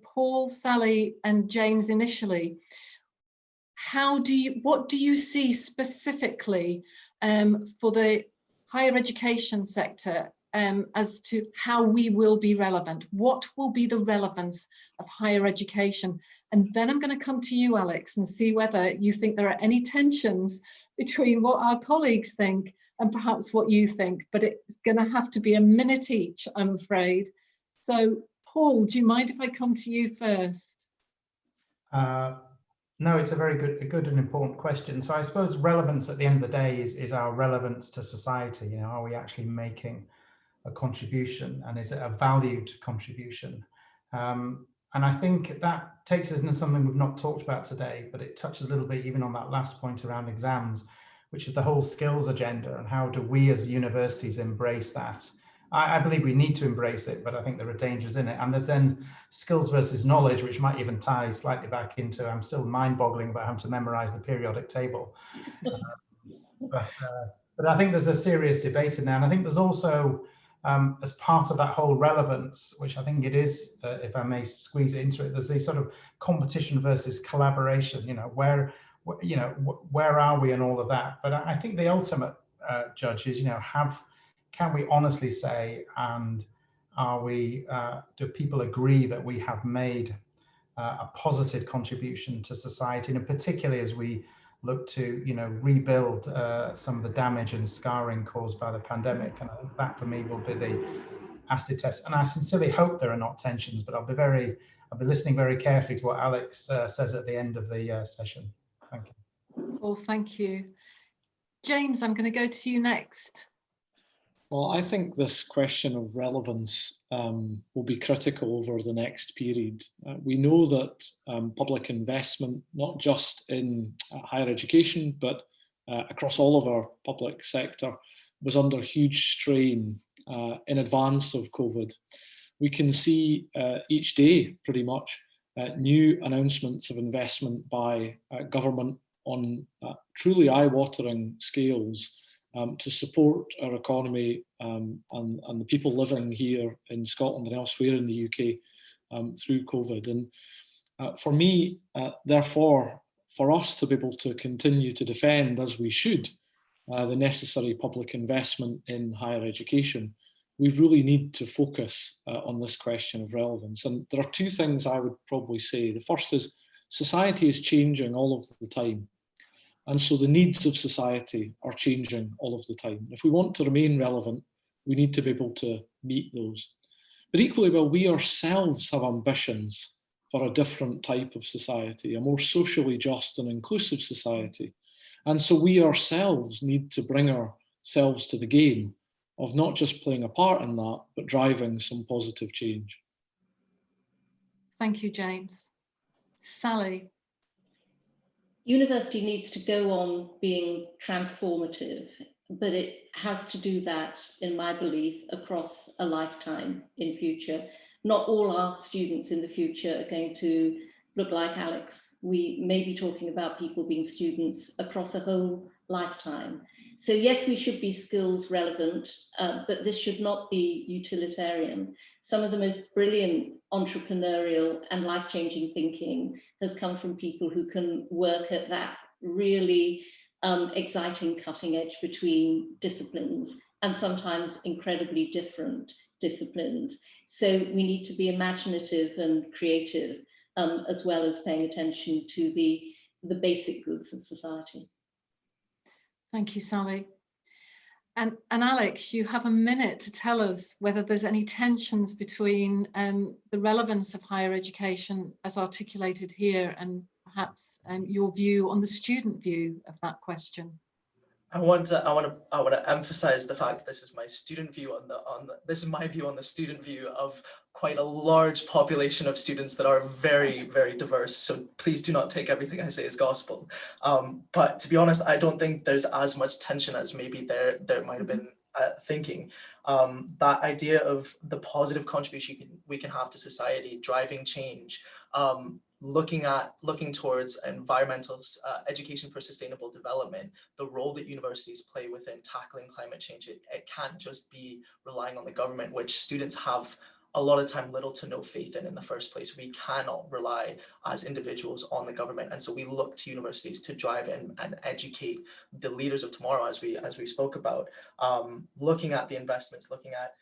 Speaker 1: Paul, Sally and James initially, what do you see specifically for the higher education sector as to how we will be relevant? What will be the relevance of higher education? And then I'm going to come to you, Alex, and see whether you think there are any tensions between what our colleagues think and perhaps what you think, but it's going to have to be a minute each, I'm afraid. So Paul, do you mind if I come to you first?
Speaker 5: No, it's a very good and important question. So I suppose relevance at the end of the day is our relevance to society. Are we actually making a contribution, and is it a valued contribution? And I think that takes us into something we've not talked about today, but it touches a little bit even on that last point around exams, which is the whole skills agenda, and how do we as universities embrace that? I believe we need to embrace it, but I think there are dangers in it. And then skills versus knowledge, which might even tie slightly back into, I'm still mind-boggling about having to memorize the periodic table. But I think there's a serious debate in there. And I think there's also as part of that whole relevance, which I think it is, if I may squeeze it into it, there's this sort of competition versus collaboration, where are we in all of that? But I think the ultimate judge is, can we honestly say, and do people agree that we have made a positive contribution to society, and particularly as we look to rebuild some of the damage and scarring caused by the pandemic. And I think that for me will be the acid test. And I sincerely hope there are not tensions, but I'll be listening very carefully to what Alex says at the end of the session. Thank you.
Speaker 1: Well, thank you. James, I'm going to go to you next.
Speaker 4: Well, I think this question of relevance will be critical over the next period. We know that public investment, not just in higher education, but across all of our public sector, was under huge strain in advance of COVID. We can see each day, pretty much, new announcements of investment by government on truly eye-watering scales to support our economy and the people living here in Scotland and elsewhere in the UK through COVID. And for me, therefore, for us to be able to continue to defend, as we should, the necessary public investment in higher education, we really need to focus on this question of relevance. And there are two things I would probably say. The first is society is changing all of the time. And so the needs of society are changing all of the time. If we want to remain relevant, we need to be able to meet those. But equally well, we ourselves have ambitions for a different type of society, a more socially just and inclusive society. And so we ourselves need to bring ourselves to the game of not just playing a part in that, but driving some positive change.
Speaker 1: Thank you, James. Sally.
Speaker 2: University needs to go on being transformative, but it has to do that, in my belief, across a lifetime in future. Not all our students in the future are going to look like Alex. We may be talking about people being students across a whole lifetime. So yes, we should be skills relevant, but this should not be utilitarian. Some of the most brilliant entrepreneurial and life-changing thinking has come from people who can work at that really exciting cutting edge between disciplines, and sometimes incredibly different disciplines. So we need to be imaginative and creative, as well as paying attention to the basic goods of society.
Speaker 1: Thank you, Sally. And Alex, you have a minute to tell us whether there's any tensions between the relevance of higher education as articulated here and perhaps your view on the student view of that question.
Speaker 3: I want to emphasize the fact that this is my student view this is my view on the student view of quite a large population of students that are very, very diverse. So please do not take everything I say as gospel. But to be honest, I don't think there's as much tension as maybe there might have been thinking. That idea of the positive contribution we can have to society, driving change, looking towards environmental education for sustainable development, the role that universities play within tackling climate change. It can't just be relying on the government, which students have a lot of time little to no faith in the first place. We cannot rely as individuals on the government. And so we look to universities to drive in and educate the leaders of tomorrow, as we spoke about, looking at the investments, looking at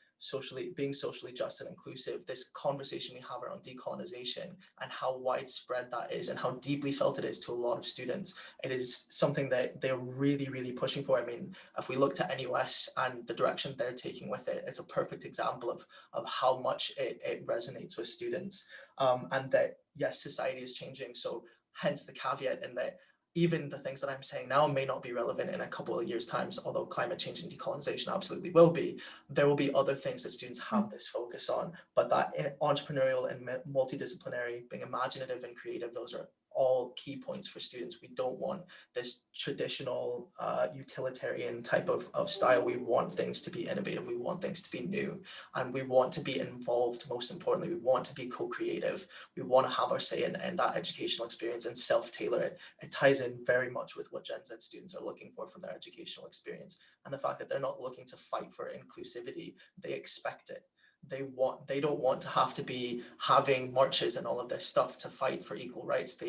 Speaker 3: being socially just and inclusive, this conversation we have around decolonization and how widespread that is and how deeply felt it is to a lot of students. It is something that they're really, really pushing for. I mean, if we look to NUS and the direction they're taking with it, it's a perfect example of how much it resonates with students. And that, yes, society is changing. So hence the caveat in that even the things that I'm saying now may not be relevant in a couple of years' times, although climate change and decolonization absolutely will be. There will be other things that students have this focus on, but that entrepreneurial and multidisciplinary, being imaginative and creative, those are all key points for students. We don't want this traditional utilitarian type of style. We want things to be innovative. We want things to be new, and we want to be involved. Most importantly, we want to be co-creative. We want to have our say in that educational experience and self-tailor it. It ties in very much with what Gen Z students are looking for from their educational experience, and the fact that they're not looking to fight for inclusivity, they expect it. They don't want to have to be having marches and all of this stuff to fight for equal rights.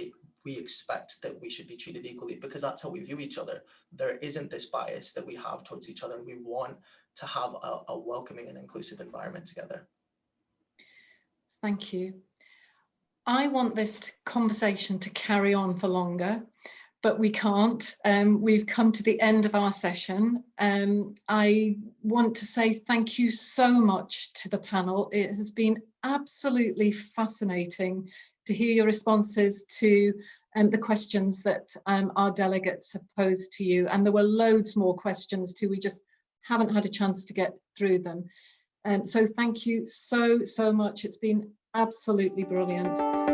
Speaker 3: We expect that we should be treated equally because that's how we view each other. There isn't this bias that we have towards each other, and we want to have a welcoming and inclusive environment together.
Speaker 1: Thank you. I want this conversation to carry on for longer, but we can't. We've come to the end of our session. I want to say thank you so much to the panel. It has been absolutely fascinating to hear your responses to the questions that our delegates have posed to you. And there were loads more questions too. We just haven't had a chance to get through them. So thank you so much. It's been absolutely brilliant.